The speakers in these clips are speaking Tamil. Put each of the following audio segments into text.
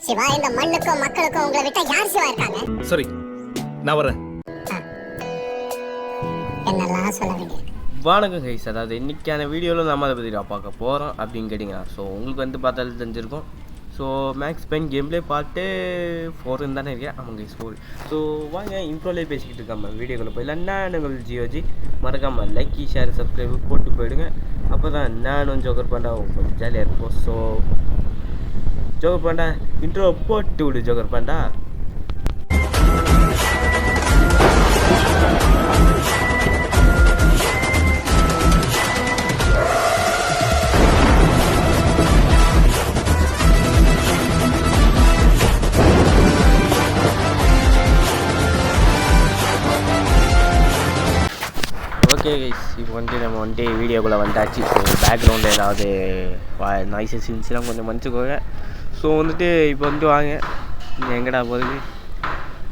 சிவா, இந்த மண்ணுக்கும் மக்களுக்கும் உங்களை விட்டா யார் சிவா இருக்காங்க? சரி, நான் வரேன். என்னெல்லாம் சொல்ல வேண்டியிருக்கு. வணக்கம் கைஸ், அதாவது இன்றைக்கான வீடியோவில் நம்ம அதை பற்றி பார்க்க போகிறோம் அப்படின்னு கேட்டிங்கன்னா, ஸோ உங்களுக்கு வந்து பார்த்தாலும் தெரிஞ்சிருக்கும். ஸோ மேக்ஸ் பெயின் கேம்லேயே பார்த்து 4 தானே இருக்கேன். ஆமாம் கைஸ் 4. ஸோ வாங்க இன்ட்ரோலேயே பேசிக்கிட்டு இருக்காம வீடியோக்குள்ளே போயிடலாம். நான் உங்கள் ஜியோஜி, மறக்காமல் லைக் ஷேர் சப்ஸ்கிரைப் போட்டு போயிடுங்க. அப்போ தான் நானும் ஜோக்கர் பாண்டா கொஞ்சம் ஜாலியாக இருப்போம். ஸோ ஜோக்கர் பாண்டா இன்ட்ரோ போட்டு விடு ஜோக்கர் பாண்டா. ஓகே கைஸ், இப்போ வந்துட்டு நம்ம வந்துட்டு வீடியோக்குள்ளே வந்தாச்சு. ஸோ பேக்ரவுண்டில் ஏதாவது நாய்ஸஸ் இருந்துச்சுலாம் கொஞ்சம் மன்னிச்சுக்கோங்க. ஸோ வந்துட்டு இப்போ வந்துட்டு வாங்க, இங்கே எங்கடா போகுது?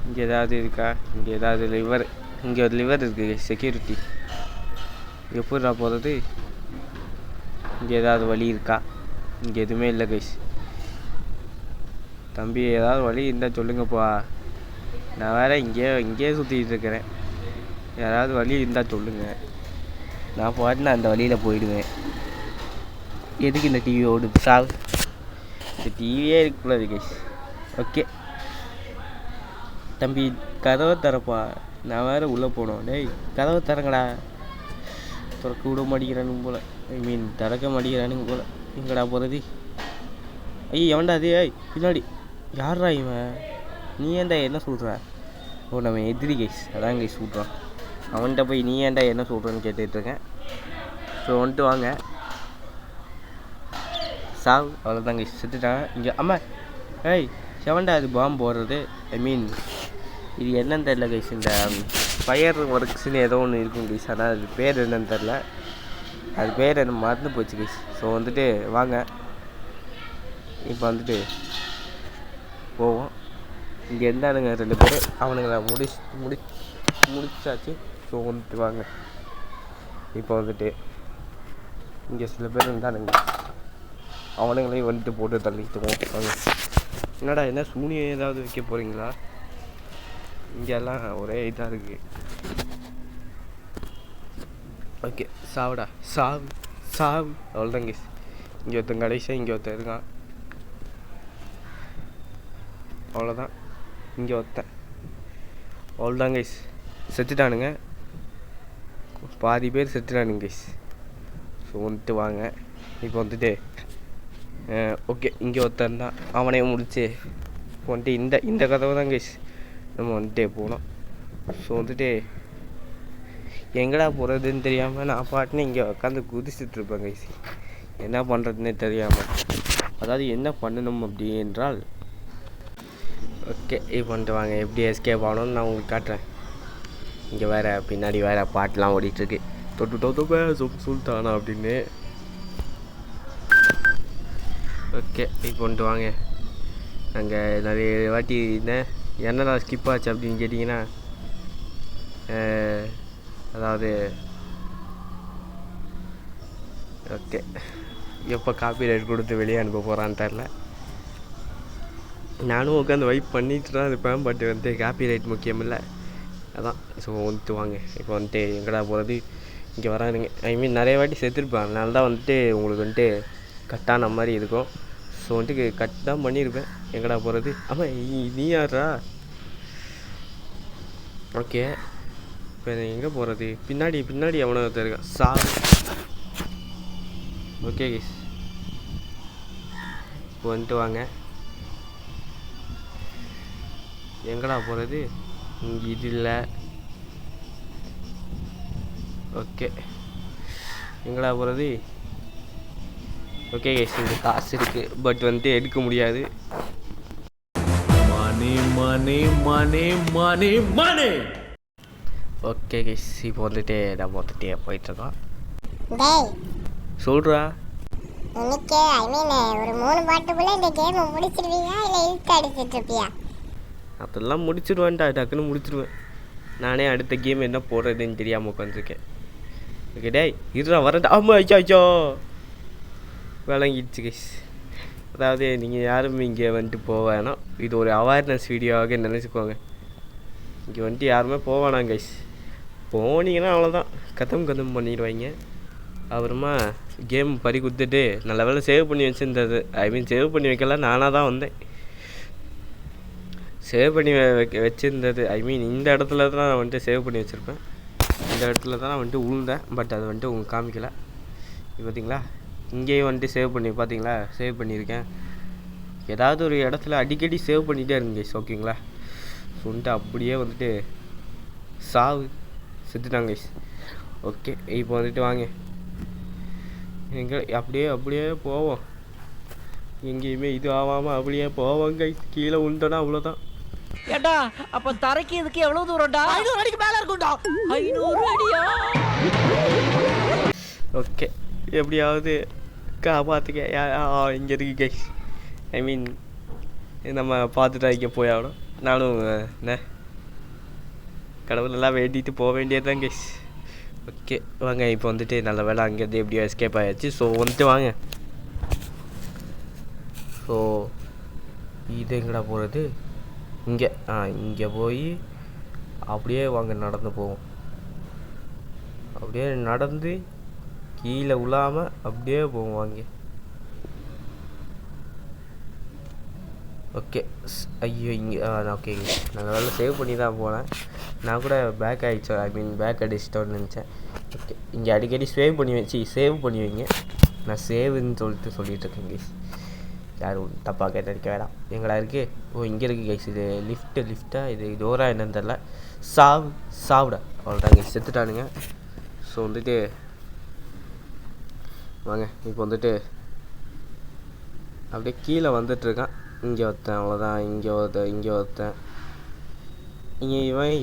இங்கே ஏதாவது இருக்கா? இங்கே ஏதாவது லிவர், இங்கே ஒரு லிவர் இருக்குது. செக்யூரிட்டி எப்படிடா போகிறது? இங்கே ஏதாவது வழி இருக்கா? இங்கே எதுவுமே இல்லை கைஸ். தம்பி, ஏதாவது வழி இருந்தால் சொல்லுங்கப்பா. நான் வேறு இங்கேயே சுற்றிக்கிட்டு இருக்கிறேன். யாராவது வழி இருந்தால் சொல்லுங்கள். நான் பாட்டு அந்த வழியில் போயிடுவேன். எதுக்கு இந்த டிவி ஓடுது? சாவு, இந்த டிவியே இருக்கக்கூடாது கைஸ். ஓகே தம்பி, கதவை தரப்பா. நான் வேறு உள்ளே போனோம். டேய், கதவை தரங்கடா. திறக்க விட மாட்டேங்கிறானுங்க போல், திறக்க மாட்டேங்கிறானுங்க போல். எங்கடா போகிறது? ஐய், எவன்டா அது? ஐய், பின்னாடி யாரா இவன்? நீ ஏன்டா என்ன சொல்கிற? ஓ, நம்ம எதிரி கைஸ், அதான் கைஸ் சொல்கிறான். அவன்கிட்ட போய் நீ ஏன்டா என்ன சொல்கிறேன்னு கேட்டுட்ருக்கேன். ஸோ வந்துட்டு வாங்க, சாவு. அவ்வளோதான் கைஸ், செத்துட்டான். இங்கே அம்மா, ஏய் செவன்டா அது பாம்பு போடுறது. இது என்னன்னு தெரில கைஸ். இந்த ஃபயர் ஒர்க்ஸ்ன்னு ஏதோ ஒன்று இருக்கும் கைஸ், ஆனால் அது பேர் என்னன்னு தெரில. அது பேர் என்ன மறந்து போச்சு கைஸ். ஸோ வந்துட்டு வாங்க, இப்போ வந்துட்டு போவோம். இங்கே இருந்தானுங்க 2 பேர், அவனுங்களை முடிச்சாச்சு. ஸோ வந்துட்டு வாங்க, இப்போ வந்துட்டு இங்கே சில பேர் இருந்தானுங்க, அவனுங்களையும் வந்துட்டு போட்டு தள்ளிட்டுவோம். வாங்க. என்னடா, என்ன சூனியம் ஏதாவது வைக்க போகிறீங்களா? இங்கெல்லாம் ஒரே இதாக இருக்குது. ஓகே, சாவுடா, சாவு சாவு. அவ்வளோதான் கைஸ். இங்கே ஒருத்தன் கடைசியாக இங்கே ஒருத்தன் இருக்கான். அவ்வளோதான், இங்கே ஒருத்தன். அவ்வளோதான் கைஸ், செத்துட்டானுங்க. பாதி பேர் செத்துட்டானுங்க கைஸ். ஸோ வந்துட்டு வாங்க, இப்போ வந்துட்டு ஓகே, இங்கே ஒருத்தன் தான், அவனையும் முடிச்சு வந்துட்டு இந்த கதவை தான் கைஸ் நம்ம வந்துட்டு போனோம். ஸோ வந்துட்டு எங்கடா போகிறதுன்னு தெரியாமல் நான் பாட்டுன்னு இங்கே உட்காந்து குதிச்சுட்ருப்பேன் கைஸ். என்ன பண்ணுறதுன்னே தெரியாமல், அதாவது என்ன பண்ணணும் அப்படி என்றால். ஓகே, இப்போ வந்துட்டு வாங்க, எப்படி எஸ்கேப் ஆகணும்னு நான் உங்களுக்கு காட்டுறேன். இங்கே வேறு பின்னாடி வேறு பாட்டெலாம் ஓடிட்டுருக்கு. தொட்டு சுல்தானா அப்படின்னு. ஓகே, இப்போ வந்துட்டு வாங்க. அங்கே நிறைய வாட்டி என்னடா ஸ்கிப் ஆச்சு அப்படின்னு கேட்டிங்கன்னா, அதாவது ஓகே, எப்போ காப்பி ரைட் கொடுத்து வெளியே அனுப்ப போகிறான்னு தெரில. நானும் உட்காந்து வைப் பண்ணிட்டு தான் இருப்பேன், பட் வந்து காப்பி ரைட் முக்கியம் இல்லை, அதான். ஸோ வந்துட்டு வாங்க, இப்போ வந்துட்டு எங்கடா போகிறது? இங்கே வரானுங்க. நிறைய வாட்டி செத்துருப்பேன், அதனால தான் வந்துட்டு உங்களுக்கு வந்துட்டு கட்டான மாதிரி இருக்கும். ஸோ வந்துட்டு கட் தான் பண்ணியிருப்பேன். எங்கடா போகிறது? ஆமாம், நீ யாரா? ஓகே, இப்போ எங்கே போகிறது? பின்னாடி எவனோ ஒருத்தர் இருக்கான். ஓகே கைஸ், இப்போ வந்துட்டு வாங்க, எங்கடா போகிறது? இங்கே இது இல்லை. ஓகே, எங்கடா போகிறது? ஓகே கைஸ், இந்த காசு இருக்குது, பட் வந்துட்டு எடுக்க முடியாது. மணி. ஓகே கைஸ், இப்போ வந்துட்டு நம்ம வந்துட்டு போயிட்டுருக்கோம். சொல்கிறா இன்னைக்கு ஒரு 3 பாட்டுக்குள்ளே இந்த கேமை முடிச்சிருவீங்களா இல்லை இழுத்து அடிச்சிட்டு இருப்பியா? அதெல்லாம் முடிச்சிடுவேன்டா, டக்குன்னு முடிச்சிடுவேன். நானே அடுத்த கேம் என்ன போடுறதுன்னு தெரியாமல் உட்காந்துருக்கேன். ஓகே டேய், இருடா வரேன்டா. ஆமாம், ஐயோ விளங்கிடுச்சு கைஸ். அதாவது நீங்கள் யாரும் இங்கே வந்துட்டு போக வேணாம். இது ஒரு அவேர்னஸ் வீடியோவாக நினச்சிக்கோங்க. இங்கே வந்துட்டு யாருமே போக வேணாம் கைஸ். போனீங்கன்னா அவ்வளோதான், கதம் பண்ணிடுவாங்க. அப்புறமா கேம் பறி கொடுத்துட்டு நல்ல வேலை சேவ் பண்ணி வச்சுருந்தது. சேவ் பண்ணி வைக்கலாம், நானாக தான் வந்தேன். சேவ் பண்ணி வச்சுருந்தது இந்த இடத்துல தான் நான் வந்துட்டு சேவ் பண்ணி வச்சுருப்பேன். இந்த இடத்துல தான் நான் வந்துட்டு உழுந்தேன். பட் அது வந்துட்டு உங்களுக்கு காமிக்கலை. பார்த்தீங்களா, இங்கேயும் வந்துட்டு சேவ் பண்ணி பார்த்தீங்களா, சேவ் பண்ணியிருக்கேன். ஏதாவது ஒரு இடத்துல அடிக்கடி சேவ் பண்ணிகிட்டே இருங்க கைஸ், ஓகேங்களா. வந்துட்டு அப்படியே வந்துட்டு செத்துட்டாங்க கைஸ். ஓகே, இப்போ வந்துட்டு வாங்க எங்கே அப்படியே போவோம். எங்கேயுமே இது ஆகாமல் அப்படியே போவோம் கைஸ். கீழே உண்டோன்னா அவ்வளோதான். ஏடா அப்ப தரைக்கு இதுக்கு எவ்வளவு தூரம்டா? 500 அடிக்கு மேல இருக்கும்டா. 500 அடியா? ஓகே, எப்படியாவது காப்பாற்றுக்க. இங்கே இருக்கு கைஸ். நம்ம பார்த்துட்டா இங்கே போய் ஆகணும். நானும் என்ன கடவுள் நல்லா வேண்டிட்டு போக வேண்டியது தான் கைஸ். ஓகே வாங்க, இப்போ வந்துட்டு நல்ல வேலை அங்கேருந்து எப்படியோ எஸ்கேப் ஆகிடுச்சு. ஸோ வந்துட்டு வாங்க. ஸோ இது எங்கடா போகிறது? இங்கே போய் அப்படியே வாங்க நடந்து போவோம். அப்படியே நடந்து கீழே விழாமல் அப்படியே போவோம் வாங்க. ஓகே, ஐயோ இங்கே ஓகேங்க. நல்ல வேலை சேவ் பண்ணி தான் போனேன். நான் கூட பேக் ஆகிடுச்சோம், பேக் அடிச்சிட்டோன்னு நினச்சேன். ஓகே, இங்கே அடிக்கடி சேவ் பண்ணி வைங்க. நான் சேவுன்னு சொல்லிட்டு இருக்கேன் கைஸ். யாரும் தப்பாக கேட்ட வேணாம். எங்கடா இருக்குது? ஓ இங்கே இருக்குது கைஸ். இது லிஃப்ட்டாக இது டோரா என்னன்னு தெரில. சாவுடா அவ்வளோதாங்க கைஸ், செத்துட்டானுங்க. ஸோ வந்துட்டு வாங்க, இப்போ வந்துட்டு அப்படியே கீழே வந்துட்டுருக்கான். இங்கே ஒருத்தன், அவ்வளோதான். இங்கே ஒருத்தன்.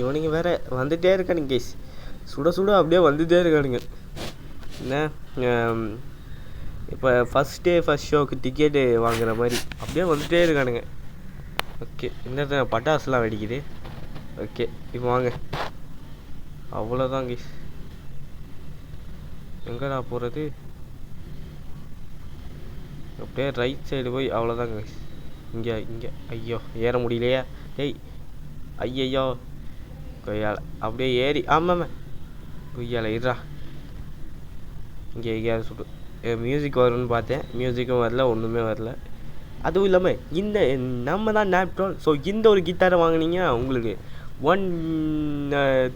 இவனுங்க வேறு வந்துகிட்டே இருக்கானுங்க கைஸ். சுட அப்படியே வந்துகிட்டே இருக்கானுங்க. என்ன இப்போ ஃபஸ்ட் ஷோக்கு டிக்கெட்டு வாங்குற மாதிரி அப்படியே வந்துகிட்டே இருக்கானுங்க. ஓகே, இந்த பட்டாசுலாம் வெடிக்குது. ஓகே, இப்போ வாங்க. அவ்வளோதான் கைஸ். எங்கடா போகிறது? அப்படியே ரைட் சைடு போய் அவ்வளோதான் கைஸ். இங்கே ஐயோ ஏற முடியலையா? ஐயோ கொய்யால் அப்படியே ஏறி கொய்யால் இருறா. இங்கே எங்கேயாவது சுட்டு மியூசிக் வரும்னு பார்த்தேன். மியூசிக்கும் வரல, ஒன்றுமே வரல. அதுவும் இல்லாமல் நம்ம தான் நேப்டால். ஸோ இந்த ஒரு கிட்டாரை வாங்கினீங்கன்னா உங்களுக்கு 1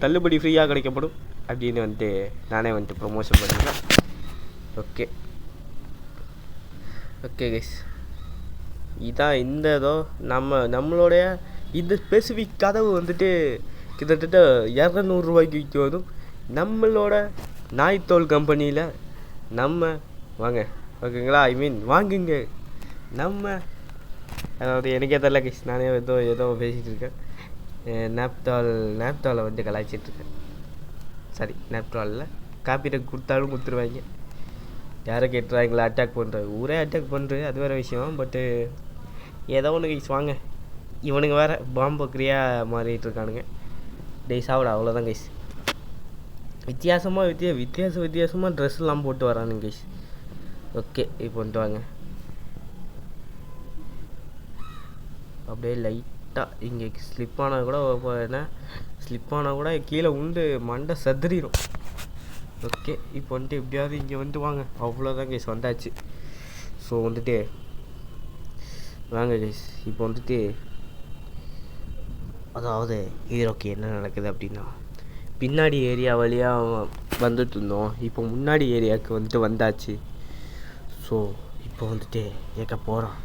தள்ளுபடி ஃப்ரீயாக கிடைக்கப்படும் அப்படின்னு வந்துட்டு நானே வந்துட்டு ப்ரொமோஷன் பண்ணிக்கிறேன். ஓகே கைஸ், இதான் இந்த நம்மளுடைய இந்த ஸ்பெசிஃபிக் கதவு வந்துட்டு கிட்டத்தட்ட 200 ரூபாய்க்கு விற்கும். நம்மளோட நாய்த்தோல் கம்பெனியில் வாங்க, ஓகேங்களா. வாங்குங்க. அதாவது எனக்கே தெரியல கைஸ், நானே ஏதோ பேசிகிட்டு இருக்கேன். நேப்டாலை வந்து கலாய்ச்சிட்ருக்கேன். சரி, நேப்டாலில் காப்பிரைட் கொடுத்தாலும் கொடுத்துருவாங்க. யாரை கேட்டுறாங்களா அட்டாக் பண்ணுறது? ஊரே அட்டாக் பண்ணுறது, அது வேறு விஷயம். பட்டு ஏதோ ஒன்று கைஸ் வாங்க. இவனுங்க வேறு பாம்பு கிரியாக மாறிட்டு இருக்கானுங்க. சாப்பிட அவ்வளோதான் கைஸ். வித்தியாசமாக ட்ரெஸ்லாம் போட்டு வரானுங்க கைஸ். ஓகே, இப்போ வந்துட்டு வாங்க. அப்படியே லைட்டாக இங்கே ஸ்லிப் ஆனால் கூட கீழே உண்டு மண்டை செதறிடும். ஓகே, இப்போ வந்துட்டு எப்படியாவது இங்கே வந்துட்டு வாங்க. அவ்வளோதான் கைஸ், வந்தாச்சு. ஸோ வந்துட்டு வாங்க கைஸ். இப்போ வந்துட்டு அதாவது ஹீரோக்கு என்ன நடக்குது அப்படின்னா, பின்னாடி ஏரியா வழியாக வந்துட்டு இருந்தோம். இப்போ முன்னாடி ஏரியாவுக்கு வந்துட்டு வந்தாச்சு. ஸோ இப்போ வந்துட்டு எங்கே போகிறோம்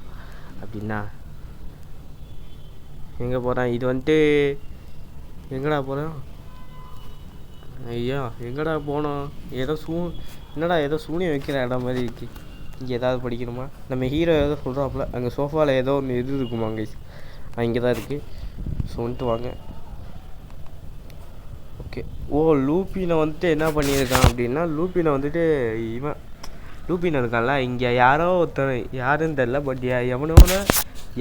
அப்படின்னா, எங்கே போகிறேன்? இது வந்துட்டு எங்கடா போகிறோம்? ஐயா எங்கடா போனோம்? ஏதோ சூனியம் வைக்கிற இடம் மாதிரி இருக்குது. இங்கே ஏதாவது படிக்கணுமா? நம்ம ஹீரோ ஏதோ சொல்கிறாப்புல. அங்கே சோஃபாவில் ஏதோ ஒன்று இருக்குமா கைஸ்? இங்கே தான் இருக்குது. ஸோ வந்துட்டு வாங்க. ஓகே, லூப்பினை வந்துட்டு என்ன பண்ணியிருக்கான் அப்படின்னா, லூப்பினை வந்துட்டு லூப்பினை இருக்கான்ல, இங்கே யாரோ ஒருத்தன் யாருன்னு தெரில. பட்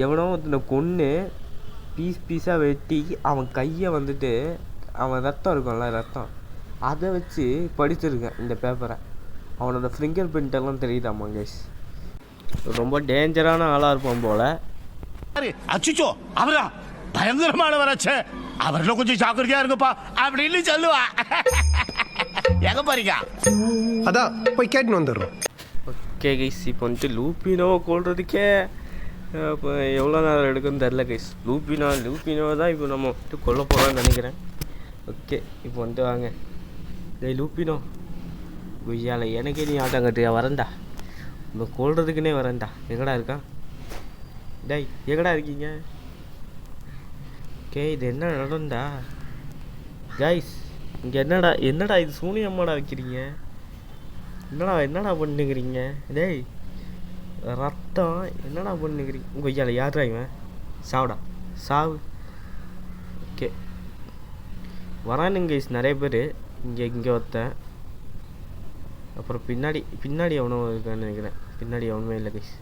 எவனோ ஒருத்தனை கொன்று பீஸாக வெட்டி அவன் கையை வந்துட்டு அவன் ரத்தம் இருக்கும்ல, அதை வச்சு படிச்சிருக்கேன் இந்த பேப்பரை. அவனோட ஃபிங்கர் பிரிண்டெல்லாம் தெரியுதாம்மா கைஸ். ரொம்ப டேஞ்சரான ஆளாக இருப்பான் போல். அச்சுச்சோ அவரா பயங்கரமானவராச்சே, அவர்ல கொஞ்சம் ஜாக்கிரதையா இருங்கப்பா அப்படின்னு சொல்லுவா. எங்க போறீங்க? அதான் போய் கேட்டுன்னு வந்துடுறோம். ஓகே கைஸ், இப்போ வந்துட்டு லூப்பினோ கொள்றதுக்கே இப்போ எவ்வளோ நேரம் எடுக்குன்னு தெரில கைஸ். லூப்பினோ தான் இப்போ நம்ம வந்துட்டு கொல்ல போகிறோம்னு நினைக்கிறேன். ஓகே, இப்போ வந்துட்டு வாங்க. டேய் லூப்பினோ, குய்யால எனக்கே நீ ஆட்டம் கட்டுறியா? வரேன்டா, இப்போ கொள்றதுக்குன்னே வரேன்டா. எங்கடா இருக்கான்? டேய் எங்கடா இருக்கீங்க? ஓகே, இது என்ன நடந்தா கைஸ்? இங்கே என்னடா இது சூனியம்மாடா வைக்கிறீங்க? என்னடா பண்ணுங்கிறீங்க? டேய் ரத்தம் என்னடா பண்ணுங்கிறீங்க? உங்கள் ஐயால யாரா இவன்? சாவுடா சாவு. ஓகே வரானுங்க கைஸ் நிறைய பேர். இங்கே ஒருத்தன், அப்புறம் பின்னாடி எவனோ இருக்கான்னு நினைக்கிறேன். பின்னாடி எவனுமே இல்லை கைஸ்.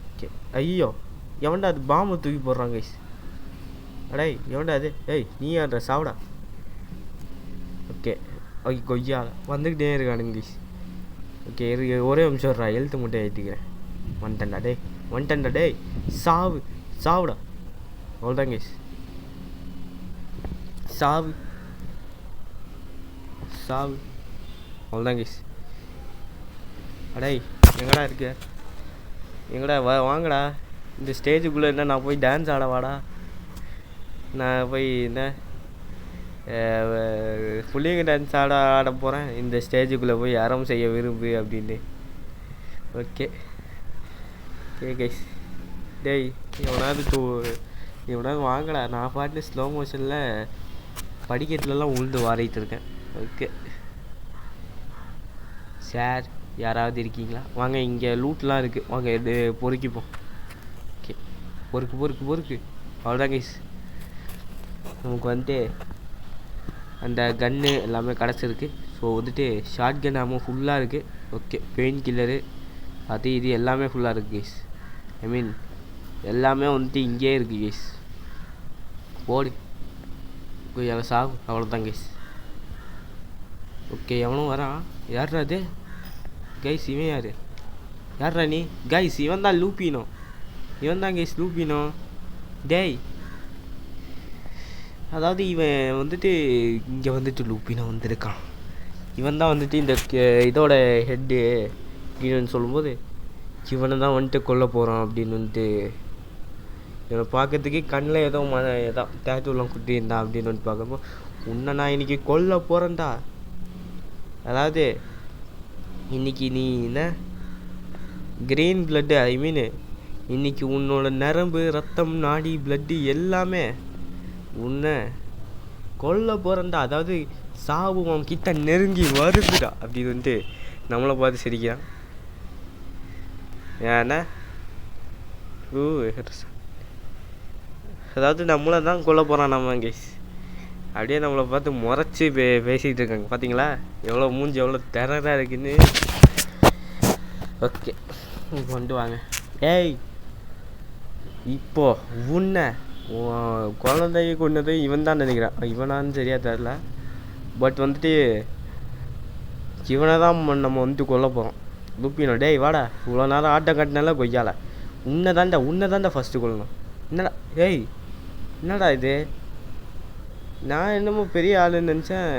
ஓகே, ஐயோ எவன்டா அது பாம்பு தூக்கி போடுறான் கைஸ். அடே எவன்டா அது? ஏய் நீ யார்டா? சாவுடா. ஓகே ஓகே, கொய்யால வந்துக்கிட்டே இருக்கானுங்க கைஸ். ஓகே ஒரே நிமிஷம் வர்றா, எழுத்து மட்டும் ஏற்றிக்கிறேன். வந்துட்டேன்டா டேய் சாவுடா. அவ்வளோதான் கைஸ், சாவு அவ்வளோதான் கைஸ். அடே எங்கடா இருக்க? எங்கடா வாங்கடா இந்த ஸ்டேஜுக்குள்ளே. என்ன நான் போய் டான்ஸ் ஆட வாடா? நான் போய் என்ன புள்ளிங்க டான்ஸ் ஆட போகிறேன் இந்த ஸ்டேஜுக்குள்ளே போய் யாரும் செய்ய விரும்பு அப்படின்னு. ஓகே கைஸ், டேய் இவனாவது வாங்கடா. நான் பாட்டு ஸ்லோ மோஷனில் படிக்கட்டுலலாம் உழுந்து வாரிட்டு இருக்கேன். ஓகே சார், யாராவது இருக்கீங்களா? வாங்க, இங்கே லூட்லாம் இருக்குது, வாங்க இது பொறுக்கிப்போம். ஓகே பொறுக்கு. அவ்வளோதான் கைஸ், நமக்கு வந்துட்டு அந்த கன்று எல்லாமே கிடச்சிருக்கு. ஸோ வந்துட்டு ஷார்ட் கன் ஆமாம் ஃபுல்லாக இருக்குது. ஓகே, பெயின் கில்லரு அது இது எல்லாமே ஃபுல்லாக இருக்குது கைஸ். ஐ மீன் எல்லாமே வந்துட்டு இங்கேயே இருக்குது கைஸ். போடு கொஞ்சம் சாகு. அவ்வளோதான் கைஸ். ஓகே எவனும் வரான். யார்ரா அது கைஸ்? இவன் யார்ரா நீ? கைஸ் இவன் தான் லூப்பினோ. கைஸ் லூப்பினோ. டேய் அதாவது இவன் வந்துட்டு இங்கே வந்துட்டு லூப்பினோ வந்திருக்கான். இவன் தான் வந்துட்டு இந்த இதோட ஹெட்டு அப்படின்னு சொல்லும்போது இவனை தான் வந்துட்டு கொல்ல போகிறான் அப்படின்னு வந்துட்டு இவனை பார்க்கறதுக்கு கண்ணில் ஏதோ டேட்டூலாம் குட்டியிருந்தான் அப்படின்னு வந்துட்டு பார்க்குறப்போ உன்னை நான் இன்றைக்கி கொல்ல போகிறேன்டா. அதாவது இன்றைக்கி நீ என்ன கிரீன் பிளட்டு, ஐ மீன் இன்றைக்கி உன்னோட நரம்பு ரத்தம் நாடி பிளட்டு எல்லாமே உன்னை கொல்ல போகிறேன்டா. அதாவது சாவு அவன் கிட்ட நெருங்கி வருதுடா அப்படின்னு வந்துட்டு நம்மளை பார்த்து சிரிக்கிறான். ஏன்னா அதாவது நம்மளை தான் கொல்ல போகிறான் நம்ம கைஸ். அப்படியே நம்மளை பார்த்து முறைச்சி பேசிக்கிட்டு இருக்காங்க. பார்த்தீங்களா எவ்வளோ மூஞ்சி எவ்வளோ டெரராக இருக்குன்னு. ஓகே கொண்டு வாங்க. ஏய் இப்போ உன்னை குழந்தைய கொண்டது இவன் தான் நினைக்கிறான். இவனான்னு சரியாக தெரில, பட் வந்துட்டு இவனை தான் நம்ம வந்துட்டு கொல்ல போகிறோம். லூப்பினோ டேய் வாடா, இவ்வளோ நேரம் ஆட்டம் கட்டினால கொய்யால உன்னை தாண்டா ஃபஸ்ட்டு கொல்லணும். என்னடா ஏய் என்னடா இது? நான் என்னமோ பெரிய ஆளுன்னு நினச்சேன்,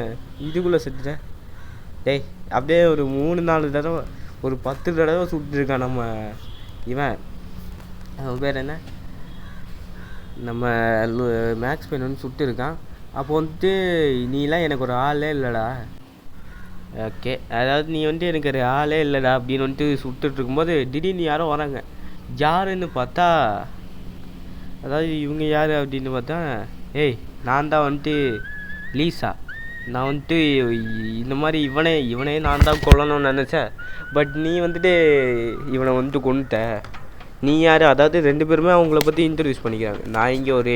இதுக்குள்ளே செத்துட்டேன். டேய் அப்படியே ஒரு 3-4 தடவை ஒரு 10 தடவை சுட்டுருக்கான் நம்ம இவன். அவன் பேர் என்ன? நம்ம மேக்ஸ் பெயின் வந்து சுட்டு இருக்கான். அப்போ வந்துட்டு நீலாம் எனக்கு ஒரு ஆளே இல்லைடா. ஓகே அதாவது நீ வந்துட்டு எனக்கு ஒரு ஆளே இல்லைடா அப்படின்னு வந்துட்டு சுட்டுட்டு இருக்கும்போது திடீர்னு யாரோ வராங்க. யாருன்னு பார்த்தா அதாவது இவங்க யார் அப்படின்னு பார்த்தா ஏய் நான் தான் வந்துட்டு லீசா. நான் வந்துட்டு இந்த மாதிரி இவனே நான் தான் கொல்லணும்னு நினச்சேன். பட் நீ வந்துட்டு இவனை வந்துட்டு கொண்டுட்ட. நீ யார்? அதாவது 2 பேருமே அவங்கள பற்றி இன்ட்ரடியூஸ் பண்ணிக்கிறாங்க. நான் இங்கே ஒரு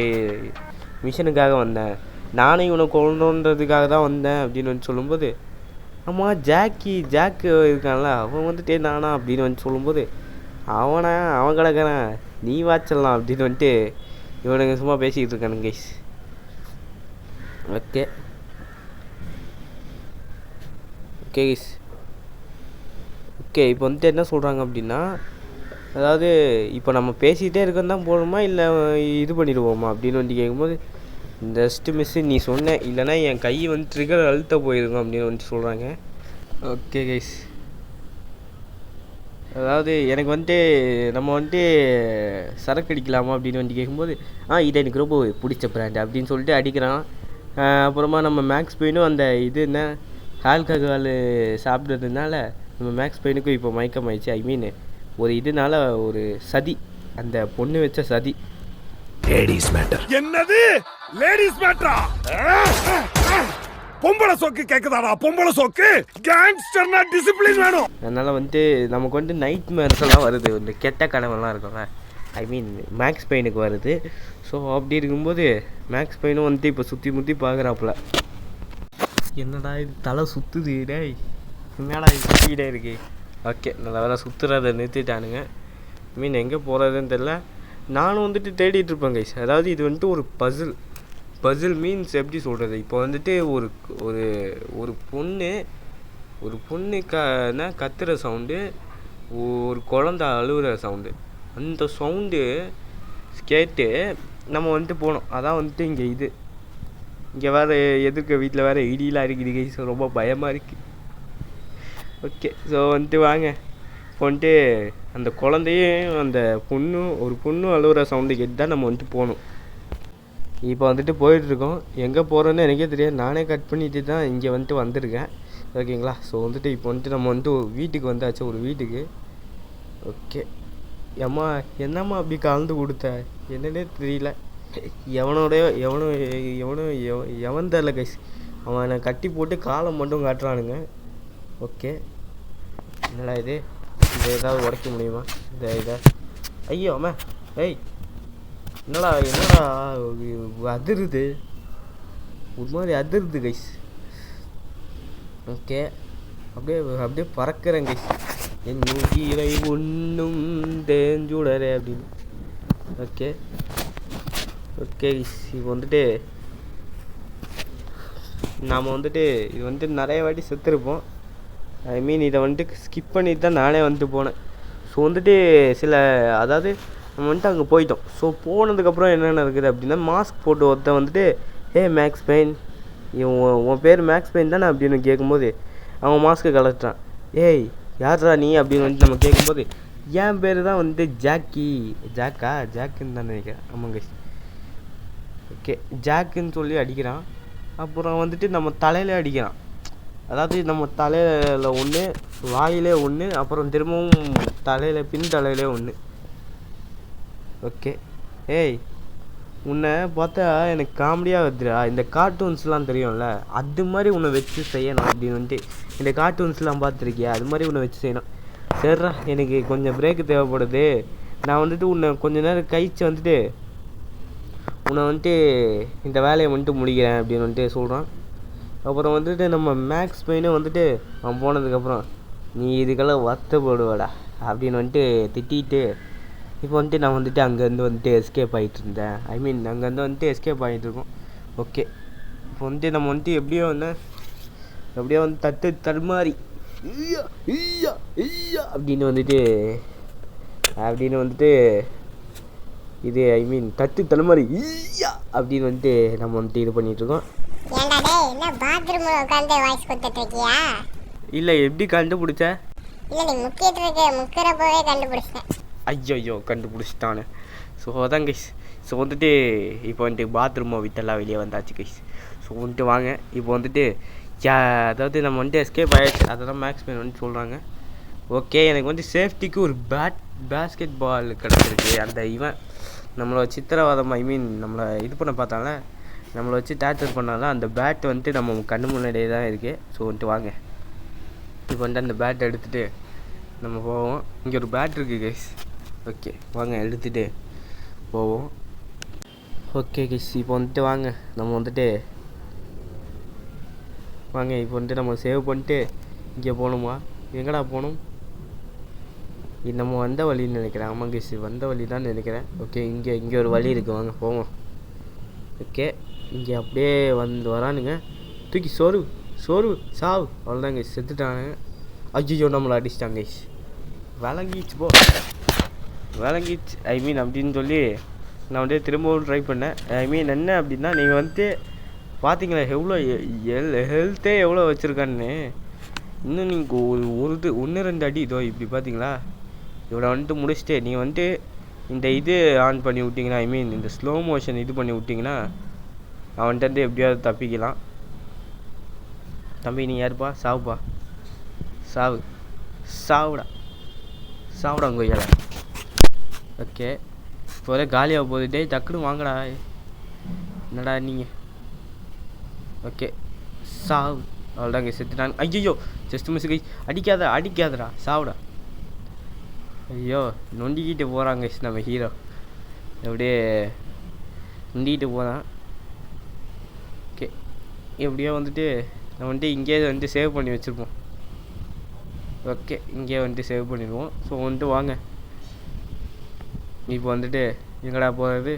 மிஷனுக்காக வந்தேன், நானும் இவனை கொல்லணுன்றதுக்காக தான் வந்தேன் அப்படின்னு வந்து சொல்லும்போது ஆமாம் ஜாக்கு இருக்கான்ல அவன் வந்துட்டு நானா அப்படின்னு வந்து சொல்லும்போது அவன் கிடக்கிறான் நீ வாச்சிடலாம் அப்படின்னு வந்துட்டு இவனுங்க சும்மா பேசிக்கிட்டு இருக்கானுங்க கைஸ். ஓகே கைஸ் ஓகே, இப்போ வந்துட்டு என்ன சொல்கிறாங்க அப்படின்னா, அதாவது இப்போ நம்ம பேசிக்கிட்டே இருக்கோம் தான் போகணுமா இல்லை இது பண்ணிடுவோமா அப்படின்னு வந்து கேட்கும்போது, ஜஸ்ட்டு மிஸ்ஸு நீ சொன்ன, இல்லைனா என் கை வந்து ட்ரிகர் அழுத்த போயிருக்கும் அப்படின்னு வந்துட்டு சொல்கிறாங்க. ஓகே கைஸ், அதாவது எனக்கு வந்துட்டு நம்ம வந்துட்டு சரக்கு அடிக்கலாமா அப்படின்னு வந்து கேட்கும்போது, இதை எனக்கு ரொம்ப பிடிச்ச பிராண்ட் அப்படின்னு சொல்லிட்டு அடிக்கிறான். அப்புறமா நம்ம மேக்ஸ் பெயினும் அந்த இது என்ன ஆல்கஹால் சாப்பிட்றதுனால நம்ம மேக்ஸ் பெயினுக்கும் இப்போ மயக்கம் ஆயிடுச்சு. ஐ மீன் ஒரு இதனால ஒரு சதி, அந்த பொண்ணு வச்ச சதி. Ladies matter. என்னது லேடிஸ் மேட்டரா? பொம்பளை சோக்கு கேக்குதாடா? பொம்பளை சோக்கு கேங்ஸ்டர்னா டிசிப்ளின் வேணும். அதனால் வந்துட்டு நமக்கு வந்து நைட் மேர்ஸ்லாம் வருது, இந்த கெட்ட கனவெல்லாம் இருக்கும்ல, ஐ மீன் மேக்ஸ் பெயினுக்கு வருது. ஸோ அப்படி இருக்கும்போது மேக்ஸ் பெயினும் வந்துட்டு இப்போ சுற்றி முற்றி பார்க்குறாப்புல. என்னடா இது தலை சுற்றுது, டேய் என்னடா இது சுற்றிக்கிட்டே இருக்கு. ஓகே, நல்ல வேலை சுற்றுறதை நிறுத்திட்டானுங்க. மீன் எங்கே போகிறதுன்னு தெரில. நானும் வந்துட்டு தேடிட்டு இருப்பேன் கைஸ். அதாவது இது வந்துட்டு ஒரு பசில் மீன்ஸ் எப்படி சொல்கிறது, இப்போ வந்துட்டு ஒரு ஒரு ஒரு பொண்ணு கத்துற சவுண்டு, ஒரு குழந்த அழுகிற சவுண்டு, அந்த சவுண்டு கேட்டு நம்ம வந்துட்டு போனோம். அதான் வந்துட்டு இங்கே வேறு எதிர்க்க வீட்டில் வேறு இடியெலாம் இருக்குது கைஸ், ரொம்ப பயமாக இருக்குது. ஓகே, ஸோ வந்துட்டு வாங்க, இப்போ வந்துட்டு அந்த குழந்தையும் அந்த ஒரு பொண்ணும் அழுகிற சவுண்டு கேட்டு தான் நம்ம வந்துட்டு போகணும். இப்போ வந்துட்டு போயிட்டுருக்கோம். எங்கே போகிறோன்னு எனக்கே தெரியாது, நானே கட் பண்ணிட்டு தான் இங்கே வந்துட்டு வந்திருக்கேன். ஓகேங்களா, ஸோ வந்துட்டு இப்போ வந்துட்டு நம்ம வந்துட்டு வீட்டுக்கு வந்தாச்சு, ஒரு வீட்டுக்கு. ஓகே, ஏம்மா என்னம்மா அப்படி கலந்து கொடுத்த என்னன்னே தெரியல. எவன் தெரில கைஸ், அவனை கட்டி போட்டு காலை மட்டும் காட்டுறானுங்க. ஓகே, என்னடா இது, இதை ஏதாவது உடைக்க முடியுமா இதை? ஐயோ அம்மா, ஏய் என்னடா அதிருது, ஒரு மாதிரி அதிருது கைஸ். ஓகே, அப்படியே பறக்கிறேன் கைஸ், என் உயிரை ஒன்றும் தேஞ்சுடரே அப்படின்னு. ஓகே கைஸ், இப்போ வந்துட்டு நாம் வந்துட்டு இது வந்துட்டு நிறைய வாட்டி செத்துருப்போம். ஐ மீன் இதை வந்துட்டு ஸ்கிப் பண்ணிட்டு தான் நானே வந்துட்டு போனேன். ஸோ வந்துட்டு அதாவது நம்ம வந்துட்டு அங்கே போயிட்டோம். ஸோ போனதுக்கப்புறம் என்னென்ன இருக்குது அப்படின்னா, மாஸ்க் போட்டு ஒருத்தன் வந்துட்டு மேக்ஸ் பெயின், உன் பேர் மேக்ஸ் பெயின் தானே அப்படின்னு கேட்கும்போது அவன் மாஸ்க்கை கலட்டுறான். யார்ரா நீ அப்படின்னு வந்துட்டு நம்ம கேட்கும்போது, என் பேர் தான் வந்துட்டு ஜாக்குன்னு தான் நினைக்கிறேன். ஆமாங்க. ஓகே, ஜாக்குன்னு சொல்லி அடிக்கிறான். அப்புறம் வந்துட்டு நம்ம தலையில் அடிக்கிறான். அதாவது நம்ம தலையில் ஒன்று, வாயிலே ஒன்று, அப்புறம் திரும்பவும் பின் தலையிலே ஒன்று. ஓகே, உன்னை பார்த்தா எனக்கு காமெடியாக வருதுடா, இந்த கார்ட்டூன்ஸ்லாம் தெரியும்ல, அது மாதிரி உன்னை வச்சு செய்யணும் அப்படின்னு வந்துட்டு, இந்த கார்ட்டூன்ஸ்லாம் பார்த்துருக்கியா, அது மாதிரி உன்னை வச்சு செய்யணும். சரிடா, எனக்கு கொஞ்சம் பிரேக்கு தேவைப்படுது, நான் வந்துட்டு உன்னை கொஞ்ச நேரம் கழிச்சு வந்துட்டு உன்னை வந்துட்டு இந்த வேலையை வந்துட்டு முடிக்கிறேன் அப்படின்னு வந்துட்டு சொல்கிறான். அப்புறம் வந்துட்டு நம்ம மேக்ஸ் பெயினும் வந்துட்டு அவன் போனதுக்கப்புறம், நீ இதுக்கெல்லாம் வருத்தப்படுவாடா அப்படின்னு வந்துட்டு திட்டிட்டு, இப்போ வந்துட்டு நான் வந்துட்டு அங்கேருந்து வந்துட்டு எஸ்கேப் ஆகிட்டு இருந்தேன். ஐ மீன் அங்கேருந்து வந்துட்டு எஸ்கேப் ஆகிட்டு இருக்கோம். ஓகே, இப்போ வந்துட்டு நம்ம வந்துட்டு எப்படியோ வந்து தடுமாறி அப்படின்னு வந்துட்டு இது ஐ மீன் தடுமாறி அப்படின்னு வந்துட்டு நம்ம வந்துட்டு இது பண்ணிகிட்ருக்கோம். இல்லை, எப்படி கண்டுபிடிச்ச? ஐயோ கண்டுபிடிச்சிட்டானு. ஸோ அதான் கைஸ். ஸோ வந்துட்டு இப்போ வந்துட்டு பாத்ரூமை விட்டெல்லாம் வெளியே வந்தாச்சு கைஸ். ஸோ வந்துட்டு வாங்க, இப்போ வந்துட்டு அதாவது நம்ம வந்துட்டு எஸ்கேப் ஆகிடுச்சு, அதை தான் மேக்ஸ் பெயின் வந்துட்டு சொல்கிறாங்க. ஓகே, எனக்கு வந்து சேஃப்டிக்கு ஒரு பேஸ்கெட் பால் கிடச்சிருக்கு. அந்த நம்மளை சித்திரவாதம், ஐ மீன் நம்மளை இது பண்ண பார்த்தால, நம்மளை வச்சு டார்ச்சர் பண்ணாலும் அந்த பேட் வந்துட்டு நம்ம கண்ணு முன்னாடியே தான் இருக்குது. ஸோ வந்துட்டு வாங்க, இப்போ வந்துட்டு அந்த பேட்டை எடுத்துகிட்டு நம்ம போவோம். இங்கே ஒரு பேட் இருக்குது கைஸ். ஓகே வாங்க, எடுத்துகிட்டு போவோம். ஓகே கைஸ், இப்போ வந்துட்டு வாங்க, நம்ம வந்துட்டு இப்போ வந்துட்டு நம்ம சேவ் பண்ணிட்டு இங்கே போகணுமா? எங்கடா போகணும்? இது நம்ம வந்த வழின்னு நினைக்கிறேன். ஆமாம் கைஸ், வந்த வழி தான் நினைக்கிறேன். ஓகே, இங்கே ஒரு வழி இருக்குது, வாங்க போவோம். ஓகே, இங்கே அப்படியே வரானுங்க, தூக்கி சோறு சாவு, அவ்வளோதாங்க செத்துட்டானுங்க. ஐயோ நம்மளை அடிச்சிட்டாங்க கைஸ். விளங்கிச்சு போ, விளங்கிச்சு ஐ மீன் அப்படின்னு சொல்லி நான் வந்து திரும்பவும் ட்ரை பண்ணேன். ஐ மீன் என்ன அப்படின்னா, நீங்கள் வந்து பார்த்தீங்களா எவ்வளோ ஹெல்த்தே எவ்வளோ வச்சுருக்கான்னு. இன்னும் நீங்கள் ஒன்று 2 அடி இதோ இப்படி பார்த்தீங்களா, இவ்வளோ வந்துட்டு முடிச்சுட்டு நீங்கள் வந்துட்டு இந்த இது ஆன் பண்ணி விட்டிங்கன்னா, ஐ மீன் இந்த ஸ்லோ மோஷன் இது பண்ணி விட்டிங்கன்னா அவன்கிட்ட எப்படியாவது தப்பிக்கலாம். தம்பி நீ யாருப்பா? சாவுப்பா, சாவு, சாவுடா உங்கள் ஐயால. ஓகே இப்போ ஒரே காலியாக போகுது. டக்குன்னு வாங்கடா, என்னடா நீங்கள்? ஓகே சாவு, அவ்வளோதாங்க செத்துட்டாங்க. ஐயோ ஜஸ்ட் மிஸ் கை, அடிக்காதடா, சாவுடா. ஐயோ நொண்டிக்கிட்டு போகிறாங்க நம்ம ஹீரோ, எப்படியே நொண்டிக்கிட்டு போகிறான். ஓகே எப்படியோ வந்துட்டு நம்ம வந்துட்டு இங்கேயே வந்துட்டு சேவ் பண்ணி வச்சுருப்போம். ஓகே இங்கேயே வந்துட்டு சேவ் பண்ணிடுவோம். ஸோ வந்துட்டு வாங்க, இப்போ வந்துட்டு எங்கடா போகிறது,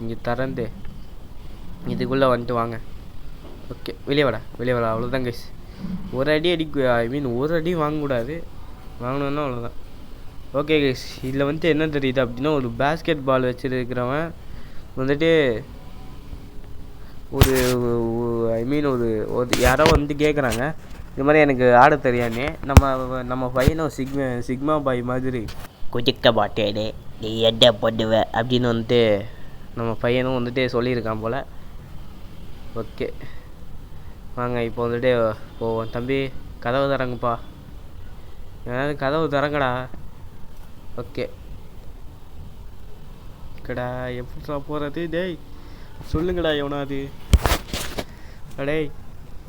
இங்கே திறந்து இதுக்குள்ளே வந்துட்டு வாங்க. ஓகே வெளியே வாடா. அவ்வளோதான் கைஸ். ஒரு அடி ஐ மீன் ஒரு அடி வாங்கக்கூடாது, வாங்கணுன்னா அவ்வளோதான். ஓகே கைஸ், இதில் வந்துட்டு என்ன தெரியுது அப்படின்னா, ஒரு பேஸ்கெட் பால் வச்சுருக்கிறவன் வந்துட்டு ஒரு ஐ மீன் ஒரு யாரோ வந்து கேட்குறாங்க இது மாதிரி எனக்கு ஆட தெரியான்னு. நம்ம பையனும் சிக்மா பாய் மாதிரி குதிக்க மாட்டேனே நீ என்ன பண்ணுவ அப்படின்னு வந்துட்டு நம்ம பையனும் வந்துட்டு சொல்லியிருக்கான் போல். ஓகே வாங்க இப்போ வந்துட்டு போவோம். தம்பி கதவு திறங்குப்பா, ஏதாவது கதவு திறங்கடா. ஓகே கடா எப்படா போகிறது? டேய் சொல்லுங்கடா எவனாது. அடே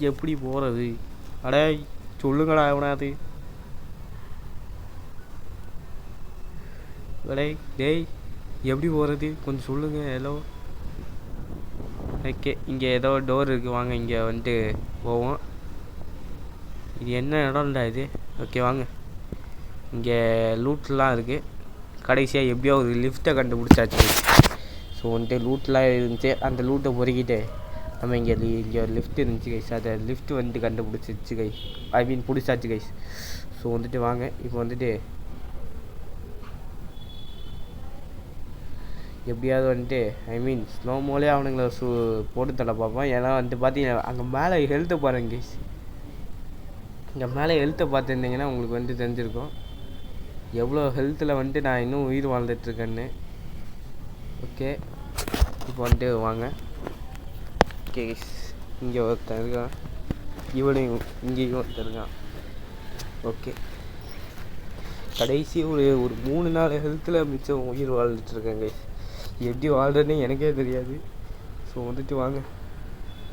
எப்படி போகிறது? அடே சொல்லுங்கடா எவனாது. அடே டேய் எப்படி போகிறது கொஞ்சம் சொல்லுங்கள். ஹலோ ஓகே இங்கே ஏதோ டோர் இருக்குது, வாங்க இங்கே வந்துட்டு போவோம். இது என்ன இடம்டா இது? ஓகே வாங்க, இங்கே லூட்லாம் இருக்குது. கடைசியாக எப்படியோ ஒரு லிஃப்ட்டை கண்டுபிடிச்சாச்சு. ஸோ வந்துட்டு லூட்லாம் இருந்துச்சு, அந்த லூட்டை பொறுக்கிட்டு நம்ம இங்கே ஒரு லிஃப்ட் இருந்துச்சு கைஸ், அதை லிஃப்ட் வந்துட்டு கண்டுபிடிச்சிச்சு கைஸ், ஐ மீன் பிடிச்சாச்சு கைஸ். ஸோ வந்துட்டு வாங்க இப்போ வந்துட்டு எப்படியாவது வந்துட்டு ஐ மீன் ஸ்லோமோலே அவனுங்களை போட்டு தள்ள பார்ப்போம். ஏன்னா வந்துட்டு பார்த்தீங்கன்னா அங்கே மேலே ஹெல்த்தை பாருங்க கைஸ், இங்கே மேலே ஹெல்த்தை பார்த்துருந்தீங்கன்னா உங்களுக்கு வந்துட்டு தெரிஞ்சிருக்கும் எவ்வளோ ஹெல்த்தில் வந்துட்டு நான் இன்னும் உயிர் வாழ்ந்துட்டுருக்கேன்னு. ஓகே இப்போ வந்துட்டு வாங்க. ஓகே இங்கே ஒருத்தன் இருக்கான், இவனையும் இங்கேயும் ஒருத்தன் இருக்கான். ஓகே கடைசி ஒரு 3 நாள் ஹெல்த்தில் மிச்சம் உயிர் வாழ்ந்துட்டுருக்கேன் கைஸ். எப்படி வாழ்றதுன்னு எனக்கே தெரியாது. ஸோ வந்துட்டு வாங்க,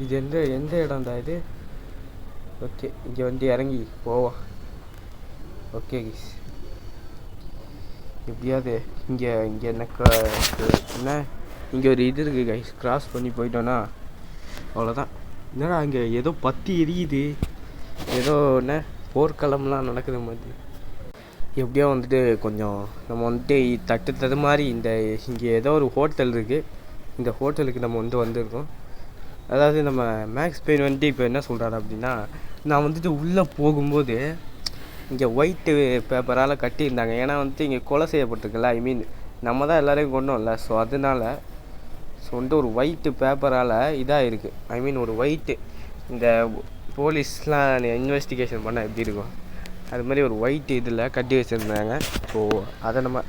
இது எந்த இடம் தான் இது? ஓகே இங்கே வந்து இறங்கி போவா. ஓகே கைஸ் எப்படியாவது இங்கே என்ன இங்கே ஒரு இது இருக்குது கைஸ், கிராஸ் பண்ணி போயிட்டோன்னா அவ்வளோதான். என்னடா அங்கே ஏதோ பற்றி எரியுது, ஏதோ என்ன போர்க்களம்லாம் நடக்குது மாதிரி. எப்படியோ வந்துட்டு கொஞ்சம் நம்ம வந்துட்டு தட்டு மாதிரி இங்கே ஏதோ ஒரு ஹோட்டல் இருக்குது, இந்த ஹோட்டலுக்கு நம்ம வந்திருக்கோம். அதாவது நம்ம மேக்ஸ் பெயின் வந்துட்டு இப்போ என்ன சொல்கிறாரு அப்படின்னா, நான் வந்துட்டு உள்ளே போகும்போது இங்கே ஒயிட்டு பேப்பரால் கட்டியிருந்தாங்க. ஏன்னா வந்துட்டு இங்கே கொலை செய்யப்பட்டிருக்குல்ல, ஐ மீன் நம்ம தான் எல்லோரையும் கொண்டோம்ல. ஸோ அதனால் வந்துட்டு ஒரு ஒயிட்டு பேப்பரால் இதாக இருக்குது, ஐ மீன் ஒரு ஒயிட்டு இந்த போலீஸ்லாம் இன்வெஸ்டிகேஷன் பண்ணால் எப்படி இருக்கும் அது மாதிரி ஒரு ஒயிட்டு இதில் கட்டி வச்சுருந்தாங்க. ஸோ அதை நம்ம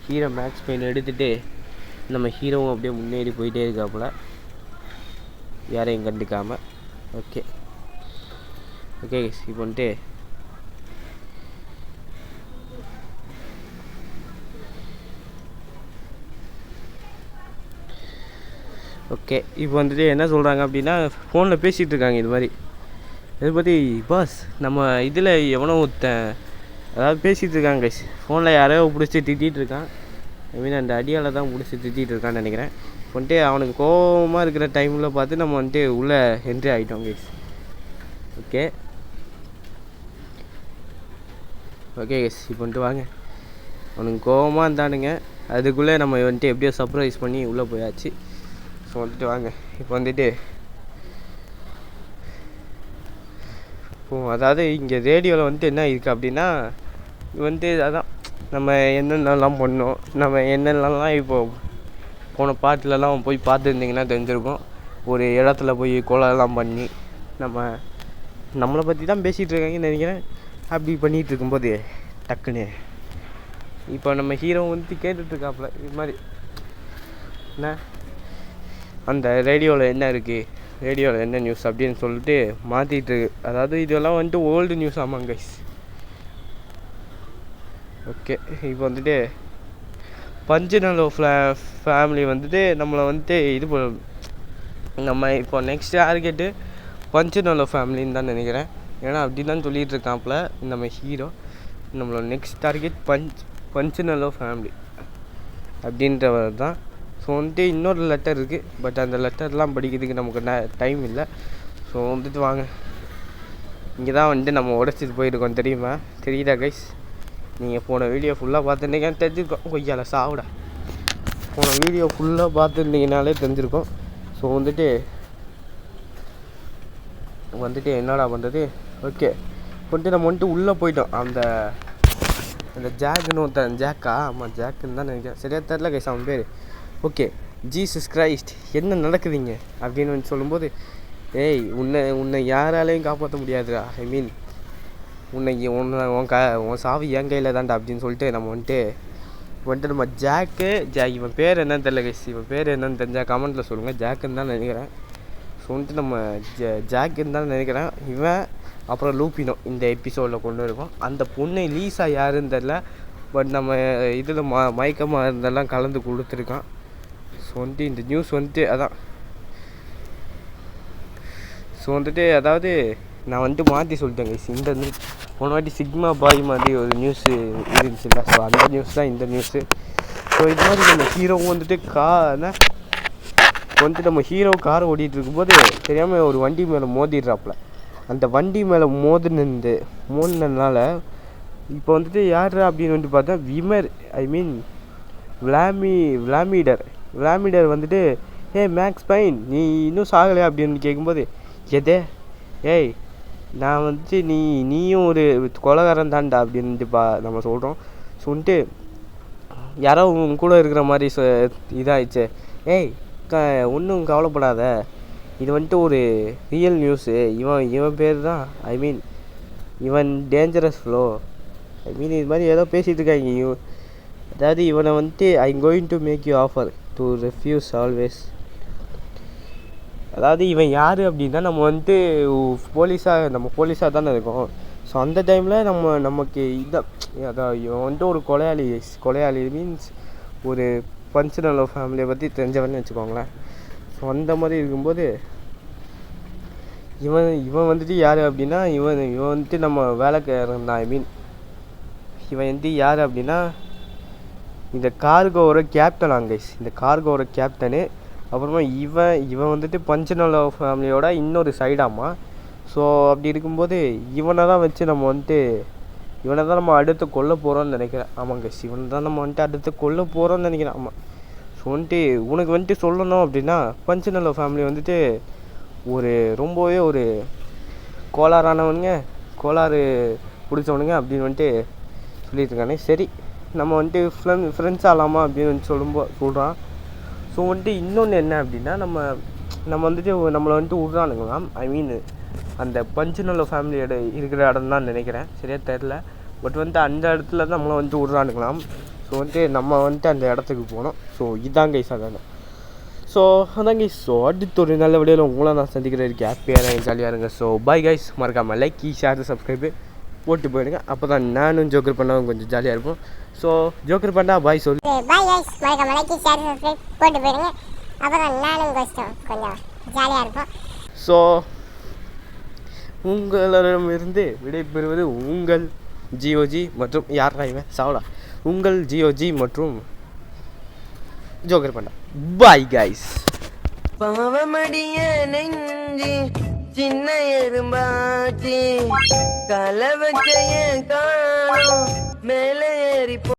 ஹீரோ மேக்ஸ் பெயின் எடுத்துகிட்டு நம்ம ஹீரோவும் அப்படியே முன்னேறி போயிட்டே இருக்காப்புல, யாரையும் கண்டுக்காமல். ஓகே இப்போ வந்துட்டு இப்போ வந்துட்டு என்ன சொல்கிறாங்க அப்படின்னா, ஃபோனில் பேசிகிட்டு இருக்காங்க இது மாதிரி. இதை பற்றி பாஸ் நம்ம இதில் எவனோ ஒருத்தன் அதாவது பேசிகிட்டு இருக்காங்க கைஸ், ஃபோனில் யாரையோ பிடிச்சி திட்டிகிட்டு இருக்கான். ஐ மீன் அந்த அடியால் தான் பிடிச்சி திட்டிகிட்டு இருக்கான்னு நினைக்கிறேன். வந்துட்டு அவனுக்கு கோபமாக இருக்கிற டைமில் பார்த்து நம்ம வந்துட்டு உள்ளே என்ட்ரி ஆகிட்டோம் கைஸ். ஓகே கைஸ் இப்போ வந்துட்டு வாங்க, அவனுக்கு கோபமாக இருந்தானுங்க, அதுக்குள்ளே நம்ம வந்துட்டு எப்படியோ சர்ப்ரைஸ் பண்ணி உள்ளே போயாச்சு. ஸோ வந்துட்டு வாங்க இப்போ வந்துட்டு அதாவது இங்கே ரேடியோவில் வந்துட்டு என்ன இருக்குது அப்படின்னா வந்து அதான் நம்ம என்னென்னலாம் பண்ணோம், நம்ம என்னென்னலாம் இப்போது போன பாட்டிலலாம் போய் பார்த்துருந்திங்கன்னா தெரிஞ்சிருக்கும். ஒரு இடத்துல போய் கொலைலாம் பண்ணி நம்மளை பற்றி தான் பேசிகிட்டு இருக்காங்கன்னு நினைக்கிறேன். அப்படி பண்ணிகிட்டு இருக்கும்போது டக்குன்னு இப்போ நம்ம ஹீரோ வந்து கேட்டுட்ருக்காப்புல இது மாதிரி என்ன அந்த ரேடியோவில் என்ன இருக்குது, ரேடியோவில் என்ன நியூஸ் அப்படின்னு சொல்லிட்டு மாற்றிட்டு. அதாவது இதெல்லாம் வந்துட்டு ஓல்டு நியூஸ். ஆமாம் கைஸ். ஓகே, இப்போ வந்துட்டு பஞ்சநலோ ஃபேமிலி வந்துட்டு நம்மளை வந்துட்டு இது நம்ம இப்போ நெக்ஸ்ட் டார்கெட்டு பஞ்சநலோ ஃபேமிலின்னு தான் நினைக்கிறேன். ஏன்னா அப்படி தான் சொல்லிகிட்டு இருக்காப்புல நம்ம ஹீரோ. நம்மளோட நெக்ஸ்ட் டார்கெட் பஞ்சநலோ ஃபேமிலி அப்படின்றவர் தான். ஸோ வந்துட்டு இன்னொரு லெட்டர் இருக்குது. பட் அந்த லெட்டர்லாம் படிக்கிறதுக்கு நமக்கு டைம் இல்லை. ஸோ வந்துட்டு வாங்க, இங்கே தான் வந்துட்டு நம்ம உடச்சிட்டு போயிருக்கோம். தெரியுதா கைஸ்? நீங்கள் போன வீடியோ ஃபுல்லாக பார்த்துருந்தீங்க தெரிஞ்சிருக்கோம். கொய்யால சாவிட போன வீடியோ ஃபுல்லாக பார்த்துருந்தீங்கனாலே தெரிஞ்சிருக்கோம். ஸோ வந்துட்டு என்னடா பண்ணுறது? ஓகே, வந்துட்டு நம்ம வந்துட்டு உள்ளே போயிட்டோம். அந்த ஜாக்குன்னு ஒருத்தன், ஜாக்கா? ஆமாம் ஜாக்குன்னு தான் நினைக்கிறேன், சரியாக தெரில கைஸ் அவன் பேர். ஓகே, ஜீசஸ் கிரைஸ்ட் என்ன நடக்குதுங்க அப்படின்னு வந்து சொல்லும்போது, ஏய் உன்னை யாராலையும் காப்பாற்ற முடியாதுடா. ஐ மீன் உன் சாவி என் கையில் தான்டா அப்படின்னு சொல்லிட்டு நம்ம வந்துட்டு நம்ம இவன் பேர் என்னன்னு தெரியல கைஸ். இவன் பேர் என்னன்னு தெரிஞ்சால் கமெண்ட்டில் சொல்லுங்கள். ஜாக்குன்னு தான் நினைக்கிறேன். ஸோ வந்துட்டு நம்ம ஜாக்குன்னு தான் நினைக்கிறேன். இவன் அப்புறம் லூப்பினோ இந்த எபிசோடில் கொண்டு இருக்கோம். அந்த பொண்ணை லீஸா யாருன்னு தெரில. பட் நம்ம இதில் மயக்கமாக இருந்தெல்லாம் கலந்து கொடுத்துருக்கான். ஸோ வந்துட்டு இந்த நியூஸ் வந்துட்டு அதான். ஸோ வந்துட்டு அதாவது நான் வந்துட்டு மாற்றி சொல்லிட்டேன் கைஸ். இந்த போன வாட்டி சிக்மா பாய் மாதிரி ஒரு நியூஸு இருந்துச்சுல்ல, ஸோ அந்த நியூஸ் தான் இந்த நியூஸு. ஸோ இது மாதிரி நம்ம ஹீரோவும் வந்துட்டு நம்ம ஹீரோ காரை ஓட்டிகிட்டு இருக்கும்போது தெரியாமல் ஒரு வண்டி மேலே மோதிடுறாப்புல. அந்த வண்டி மேலே மோதினதுனால இப்போ வந்துட்டு யார் அப்படின்னு வந்துட்டு பார்த்தா விமர், ஐ மீன் விளாமிடர் வந்துட்டு மேக்ஸ் பைன் நீ இன்னும் சாகலையா அப்படின்னு கேட்கும்போது, ஏய் நான் வந்துட்டு நீயும் ஒரு கொலைகாரன் தான்டா அப்படின்ட்டு நம்ம சொல்கிறோம். ஸோ வந்துட்டு யாரோ உங்க கூட இருக்கிற மாதிரி இதாகிடுச்சு. ஏய் ஒன்றும் கவலைப்படாத, இது வந்துட்டு ஒரு ரியல் நியூஸு. இவன் பேர் தான், ஐ மீன் இவன் டேஞ்சரஸ் ஃப்ளோ, ஐ மீன் இது மாதிரி ஏதோ பேசிகிட்டு இருக்காங்க. அதாவது இவனை வந்துட்டு I going to make you offer to refuse always. அதாவது இவன் யார் அப்படின்னா நம்ம வந்துட்டு போலீஸாக தானே இருக்கோம். ஸோ அந்த டைமில் நமக்கு அதான் இவன் வந்துட்டு ஒரு கொலையாளி மீன்ஸ் ஒரு பஞ்சநலோ ஃபேமிலியை பற்றி தெரிஞ்சவன்னு வச்சுக்கோங்களேன். ஸோ அந்த மாதிரி இருக்கும்போது இவன் வந்துட்டு யார் அப்படின்னா இவன் வந்துட்டு நம்ம வேலைக்காரன் தான். ஐ மீன் இவன் வந்துட்டு யார் அப்படின்னா இந்த கார்கோவோட கேப்டன் கைஸ். இந்த கார்கோவோட கேப்டனு. அப்புறமா இவன் வந்துட்டு பஞ்சநலோ ஃபேமிலியோட இன்னொரு சைடாமா. ஸோ அப்படி இருக்கும்போது இவனை தான் வச்சு இவனை தான் நம்ம அடுத்து கொல்ல போகிறோன்னு நினைக்கிறேன். ஆமாங்க கைஸ், இவனை தான் நம்ம வந்துட்டு அடுத்து கொல்ல போகிறோன்னு நினைக்கிறேன். ஆமாம். ஸோ வந்துட்டு உனக்கு வந்துட்டு சொல்லணும் அப்படின்னா பஞ்சநலோ ஃபேமிலி வந்துட்டு ரொம்பவே ஒரு கோளாறு பிடிச்சவனுங்க அப்படின்னு வந்துட்டு சொல்லிட்டு இருக்கானே. சரி நம்ம வந்துட்டு ஃப்ரெண்ட்ஸ் ஆகலாமா அப்படின்னு சொல்கிறான். ஸோ வந்துட்டு இன்னொன்று என்ன அப்படின்னா நம்ம வந்துட்டு நம்மளை வந்துட்டு விட்றானுங்களாம். ஐ மீன் அந்த பஞ்சநலோ ஃபேமிலியோட இருக்கிற இடம் தான் நினைக்கிறேன், சரியாக தெரில. பட் வந்துட்டு அந்த இடத்துல தான் நம்மளை வந்துட்டு விட்றானுங்களாம். ஸோ வந்துட்டு நம்ம வந்துட்டு அந்த இடத்துக்கு போனோம். ஸோ இதான் கைஸ் அதாங்க. ஸோ அதான் கைஸ். ஸோ அடுத்த ஒரு நல்ல வீடியோவில் உங்களை நான் சந்திக்கிறதுக்கு ஹாப்பியாக இருங்க, ஜாலியாக இருங்க. So bye guys. மறக்காமல் லைக் ஷேர் சப்ஸ்கிரைபு போட்டு போயிடுங்க. அப்போ தான் நானும் ஜோக்கர் பண்ணாலும் கொஞ்சம் ஜாலியாக இருக்கும். ஸோ ஜோக்கர் பண்ணா பாய் சொல்லு. Bye guys. மறக்காம லைக் ஷேர் சப்ஸ்கிரைப் போட்டு போயிடுங்க. அப்போ தான் நானும் கொஞ்சம் ஜாலியாக இருக்கும். ஸோ உங்களிடமிருந்து விடைபெறுவது உங்கள் ஜிஓஜி மற்றும் யாரா இவன் சாவலா, உங்கள் ஜிஓஜி மற்றும் ஜோக்கர் பண்ணா. Bye guys. பாவமடிய நெஞ்சு சின்ன எறும்பாச்சி கலவச்சைய காணும் மேலே ஏறி